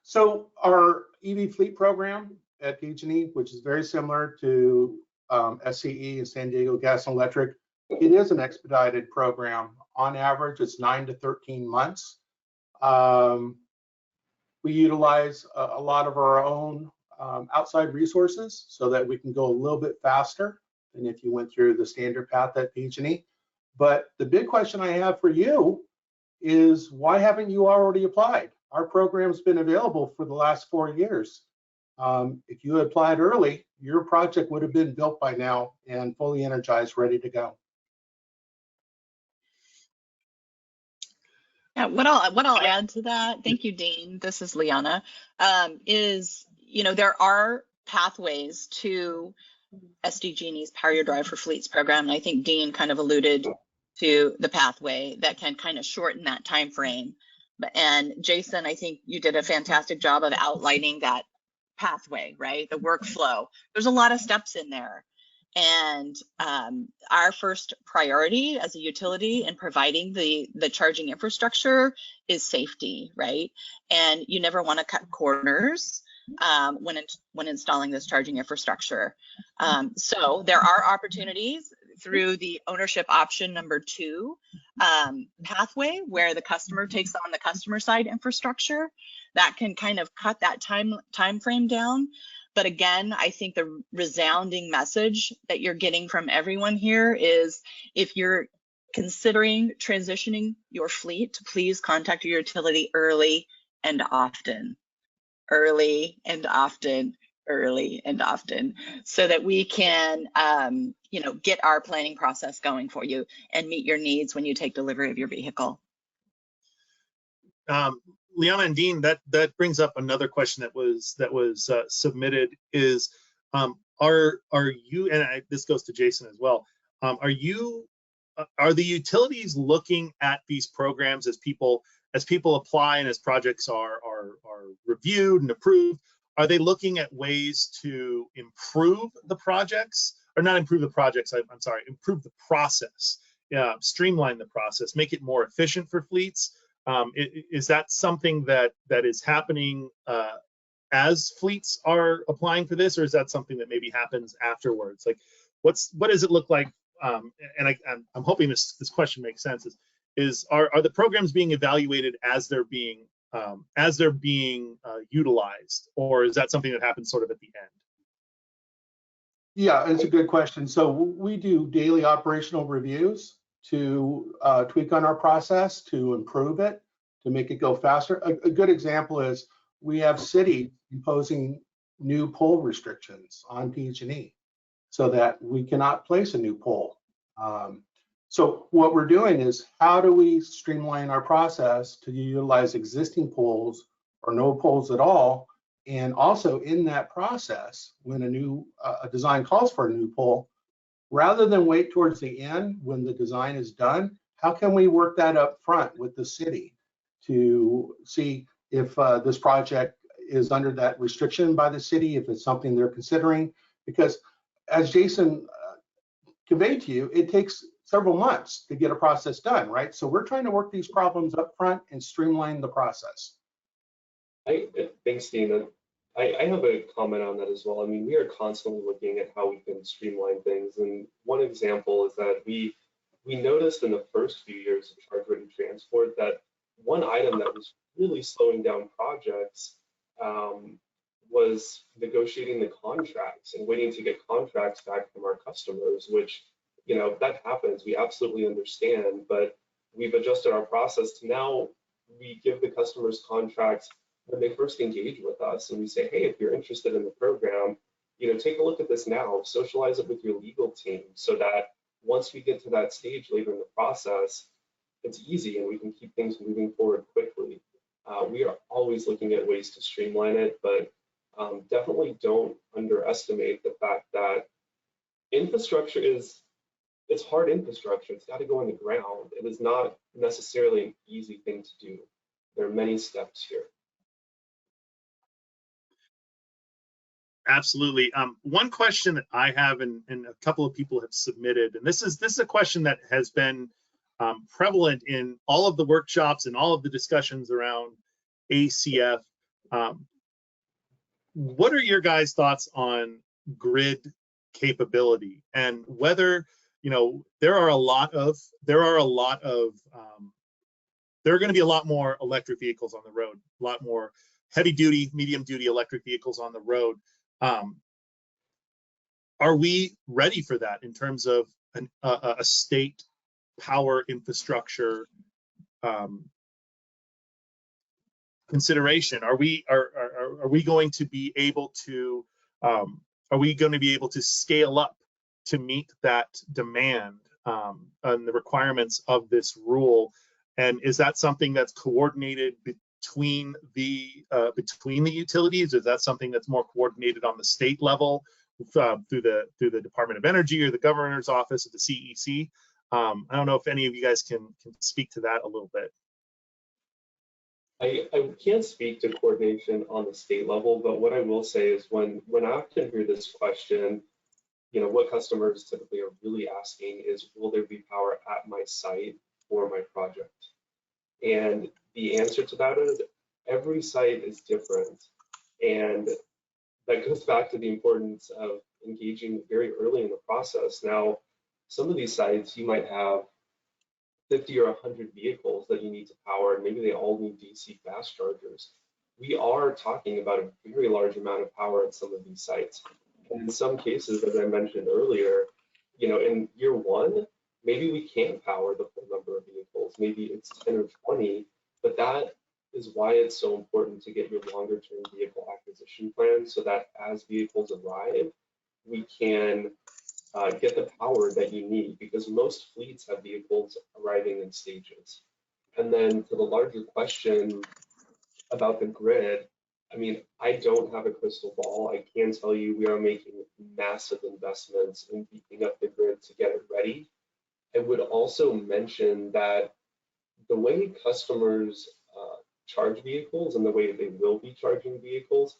Speaker 4: So our EV fleet program at PG&E, which is very similar to SCE and San Diego Gas and Electric, it is an expedited program. On average, it's 9 to 13 months. We utilize a lot of our own outside resources so that we can go a little bit faster than if you went through the standard path at PG&E. But the big question I have for you is, why haven't you already applied? Our program's been available for the last 4 years. If you had applied early, your project would have been built by now and fully energized, ready to go.
Speaker 5: Yeah, what I'll add to that, thank you, Dean. This is Liana. There are pathways to SDG&E's Power Your Drive for Fleets program, and I think Dean kind of alluded to the pathway that can kind of shorten that time frame. And Jason, I think you did a fantastic job of outlining that pathway, right? The workflow. There's a lot of steps in there. And our first priority as a utility in providing the charging infrastructure is safety, right? And you never want to cut corners when installing this charging infrastructure. So there are opportunities through the ownership option number 2 pathway, where the customer takes on the customer side infrastructure. That can kind of cut that time frame down. But again, I think the resounding message that you're getting from everyone here is, if you're considering transitioning your fleet, please contact your utility early and often, so that we can, get our planning process going for you and meet your needs when you take delivery of your vehicle.
Speaker 2: Liana and Dean, that brings up another question that was submitted. Is are you, and this goes to Jason as well, are the utilities looking at these programs as people apply and as projects are reviewed and approved? Are they looking at ways to improve the projects, or not improve the projects? I'm sorry, improve the process, streamline the process, make it more efficient for fleets? Is that something that is happening as fleets are applying for this, or is that something that maybe happens afterwards? Like, what does it look like? And I'm hoping this question makes sense. Are the programs being evaluated as they're being utilized, or is that something that happens sort of at the end?
Speaker 4: Yeah, it's a good question. So we do daily operational reviews to tweak on our process, to improve it, to make it go faster. A good example is we have city imposing new pole restrictions on PG&E so that we cannot place a new pole. So what we're doing is, how do we streamline our process to utilize existing poles or no poles at all? And also in that process, when a new a design calls for a new pole, rather than wait towards the end when the design is done, how can we work that up front with the city to see if this project is under that restriction by the city, if it's something they're considering? Because as Jason conveyed to you, it takes several months to get a process done, right? So we're trying to work these problems up front and streamline the process.
Speaker 3: Thanks, Dean. I have a comment on that as well. I mean, we are constantly looking at how we can streamline things. And one example is that we noticed in the first few years of charge-ready transport that one item that was really slowing down projects was negotiating the contracts and waiting to get contracts back from our customers, which, you know, that happens. We absolutely understand, but we've adjusted our process to now we give the customers contracts when they first engage with us, and we say, hey, if you're interested in the program, you know, take a look at this now, socialize it with your legal team, so that once we get to that stage later in the process, it's easy and we can keep things moving forward quickly. We are always looking at ways to streamline it, but definitely don't underestimate the fact that infrastructure it's hard infrastructure. It's got to go in the ground. It is not necessarily an easy thing to do. There are many steps here.
Speaker 2: Absolutely. One question that I have, and a couple of people have submitted, and this is a question that has been prevalent in all of the workshops and all of the discussions around ACF. What are your guys' thoughts on grid capability, and whether, you know, there are going to be a lot more electric vehicles on the road, a lot more heavy duty, medium duty electric vehicles on the road. Are we ready for that in terms of a state power infrastructure consideration? Are we going to be able to scale up to meet that demand and the requirements of this rule? And is that something that's coordinated between the utilities? Is that something that's more coordinated on the state level through the Department of Energy or the governor's office of the CEC? I don't know if any of you guys can speak to that a little bit.
Speaker 3: I can't speak to coordination on the state level, but what I will say is when I often hear this question, you know, what customers typically are really asking is, will there be power at my site for my project? And the answer to that is every site is different. And that goes back to the importance of engaging very early in the process. Now, some of these sites, you might have 50 or 100 vehicles that you need to power, and maybe they all need DC fast chargers. We are talking about a very large amount of power at some of these sites. And in some cases, as I mentioned earlier, you know, in year one, maybe we can't power the full number of vehicles. Maybe it's 10 or 20, but that is why it's so important to get your longer term vehicle acquisition plan, so that as vehicles arrive, we can get the power that you need, because most fleets have vehicles arriving in stages. And then to the larger question about the grid, I mean, I don't have a crystal ball. I can tell you we are making massive investments in beefing up the grid to get it ready. I would also mention that the way customers charge vehicles and the way they will be charging vehicles,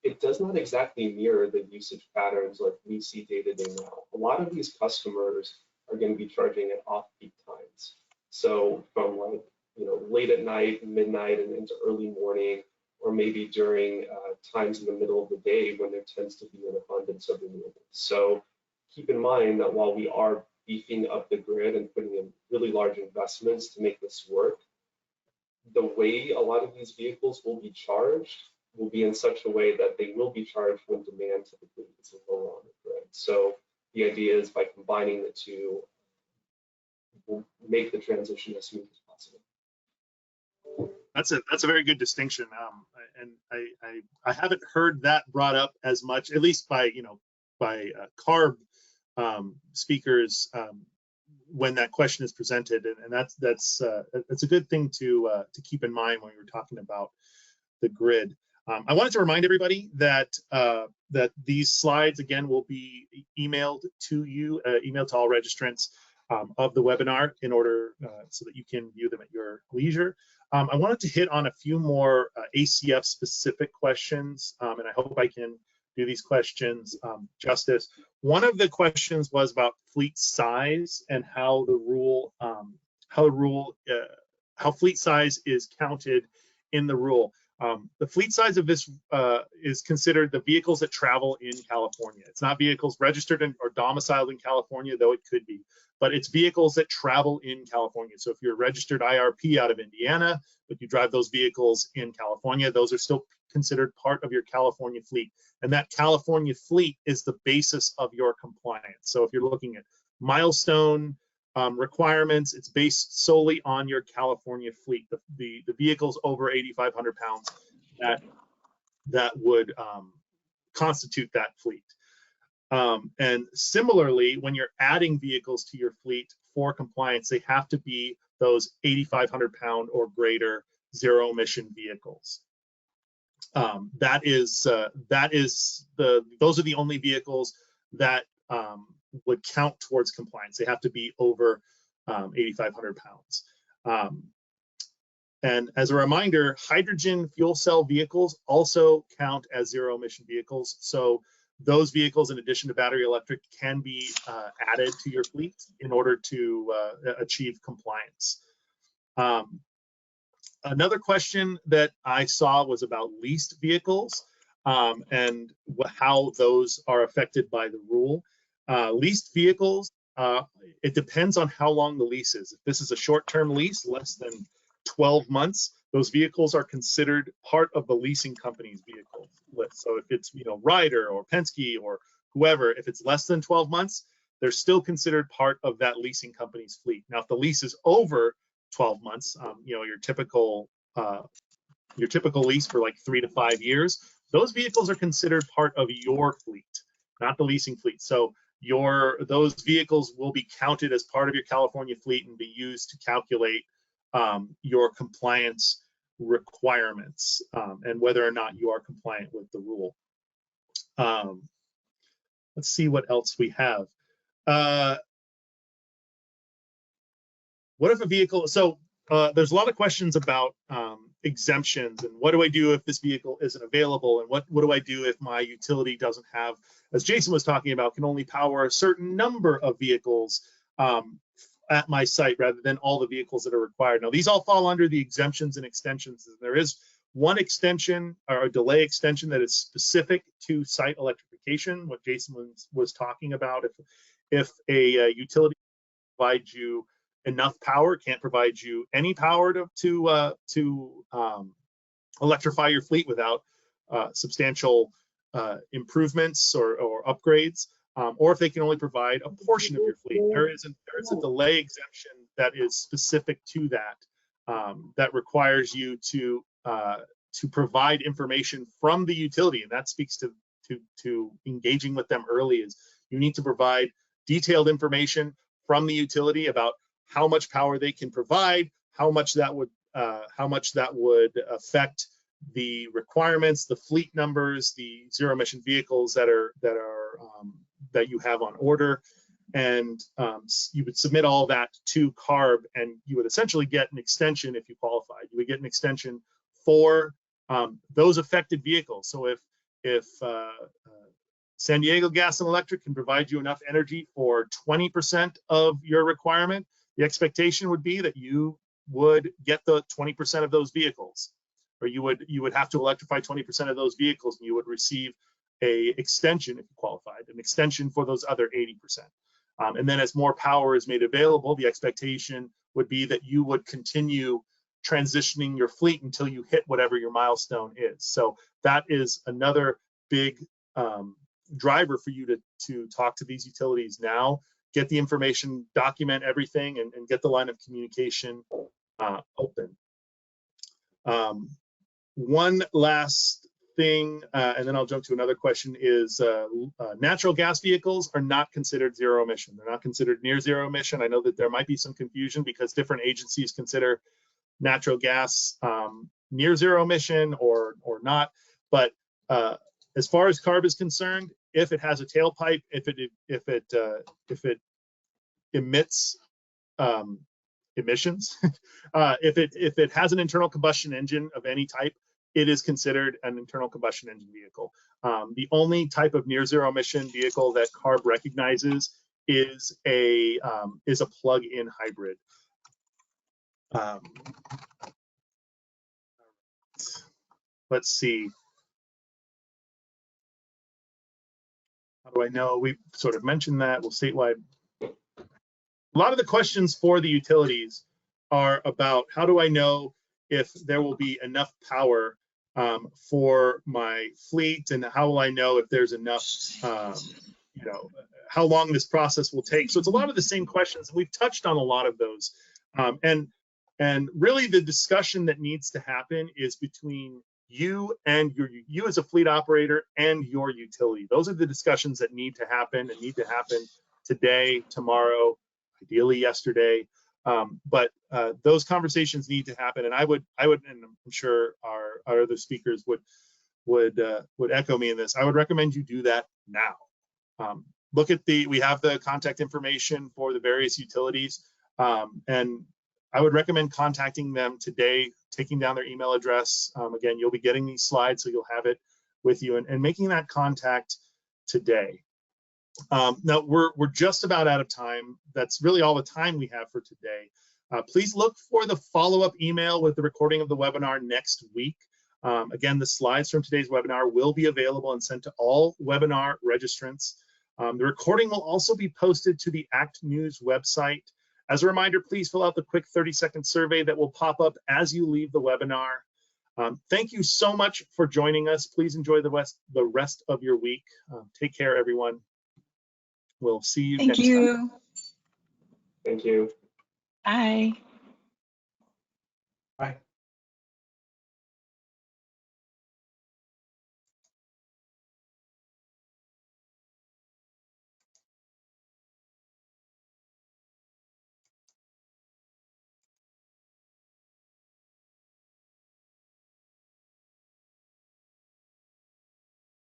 Speaker 3: it does not exactly mirror the usage patterns like we see day to day now. A lot of these customers are going to be charging at off-peak times. So from, like, you know, late at night, midnight, and into early morning, or maybe during times in the middle of the day when there tends to be an abundance of renewables. So keep in mind that while we are beefing up the grid and putting in really large investments to make this work, the way a lot of these vehicles will be charged will be in such a way that they will be charged when demand typically is lower on the grid. So the idea is, by combining the two, we'll make the transition as smooth as possible.
Speaker 2: That's a very good distinction, and I haven't heard that brought up as much, at least by CARB speakers, when that question is presented, and that's a good thing to keep in mind when you're talking about the grid. I wanted to remind everybody that that these slides again will be emailed to you, emailed to all registrants of the webinar in order so that you can view them at your leisure. I wanted to hit on a few more ACF specific questions, and I hope I can do these questions justice. One of the questions was about fleet size and how the rule, how fleet size is counted in the rule. The fleet size of this is considered the vehicles that travel in California. It's not vehicles registered in, or domiciled in California, though it could be, but it's vehicles that travel in California. So if you're a registered IRP out of Indiana, but you drive those vehicles in California, those are still considered part of your California fleet. And that California fleet is the basis of your compliance. So if you're looking at milestone requirements, it's based solely on your California fleet, the vehicles over 8,500 pounds that would constitute that fleet. And similarly, when you're adding vehicles to your fleet for compliance, they have to be those 8,500 pound or greater zero emission vehicles. Those are the only vehicles that would count towards compliance. They have to be over 8,500 pounds. And as a reminder, hydrogen fuel cell vehicles also count as zero emission vehicles. So those vehicles, in addition to battery electric, can be added to your fleet in order to achieve compliance. Another question that I saw was about leased vehicles and how those are affected by the rule. Leased vehicles, it depends on how long the lease is. If this is a short-term lease, less than 12 months, those vehicles are considered part of the leasing company's vehicle list. So if it's, you know, Ryder or Penske or whoever, if it's less than 12 months, they're still considered part of that leasing company's fleet. Now, if the lease is over 12 months, you know, your typical lease for like 3 to 5 years, those vehicles are considered part of your fleet, not the leasing fleet. So those vehicles will be counted as part of your California fleet and be used to calculate your compliance requirements and whether or not you are compliant with the rule. Let's see what else we have. What if a vehicle, so there's a lot of questions about exemptions and what do I do if this vehicle isn't available, and what do I do if my utility doesn't have, as Jason was talking about, can only power a certain number of vehicles at my site rather than all the vehicles that are required. Now, these all fall under the exemptions and extensions. There is one extension or a delay extension that is specific to site electrification, what Jason was talking about. If a utility provides you enough power, can't provide you any power to electrify your fleet without substantial improvements or upgrades, or if they can only provide a portion of your fleet. There is a delay exemption that is specific to that, that requires you to provide information from the utility, and that speaks to engaging with them early. Is you need to provide detailed information from the utility about how much power they can provide, how much that would affect the requirements, the fleet numbers, the zero emission vehicles that you have on order, and you would submit all that to CARB, and you would essentially get an extension if you qualified. You would get an extension for those affected vehicles. So if San Diego Gas and Electric can provide you enough energy for 20% of your requirement, the expectation would be that you would get the 20% of those vehicles, or you would have to electrify 20% of those vehicles, and you would receive a extension if you qualified, an extension for those other 80%. And then as more power is made available, the expectation would be that you would continue transitioning your fleet until you hit whatever your milestone is. So that is another big driver for you to talk to these utilities now, get the information, document everything, and get the line of communication open. One last thing, and then I'll jump to another question, is natural gas vehicles are not considered zero emission. They're not considered near zero emission. I know that there might be some confusion because different agencies consider natural gas near zero emission or not. But as far as CARB is concerned, if it has a tailpipe, if it emits emissions, if it has an internal combustion engine of any type, it is considered an internal combustion engine vehicle. The only type of near zero emission vehicle that CARB recognizes is a plug-in hybrid. Let's see. How do I know? We've sort of mentioned that. Well, statewide. A lot of the questions for the utilities are about how do I know if there will be enough power for my fleet, and how will I know if there's enough, you know, how long this process will take. So it's a lot of the same questions. We've touched on a lot of those. And really the discussion that needs to happen is between you and you as a fleet operator and your utility. Those are the discussions that need to happen and need to happen today, tomorrow, ideally yesterday. But those conversations need to happen, and I would, and I'm sure our other speakers would echo me in this. I would recommend you do that now. Look at we have the contact information for the various utilities, and I would recommend contacting them today, taking down their email address. Again, you'll be getting these slides, so you'll have it with you, and making that contact today. Now we're just about out of time. That's really all the time we have for today. Please look for the follow-up email with the recording of the webinar next week. Again, the slides from today's webinar will be available and sent to all webinar registrants. The recording will also be posted to the ACT News website. As a reminder, please fill out the quick 30-second survey that will pop up as you leave the webinar. Thank you so much for joining us. Please enjoy the rest of your week. Take care, everyone. We'll see you next time.
Speaker 3: Thank you.
Speaker 5: Bye.
Speaker 4: Bye.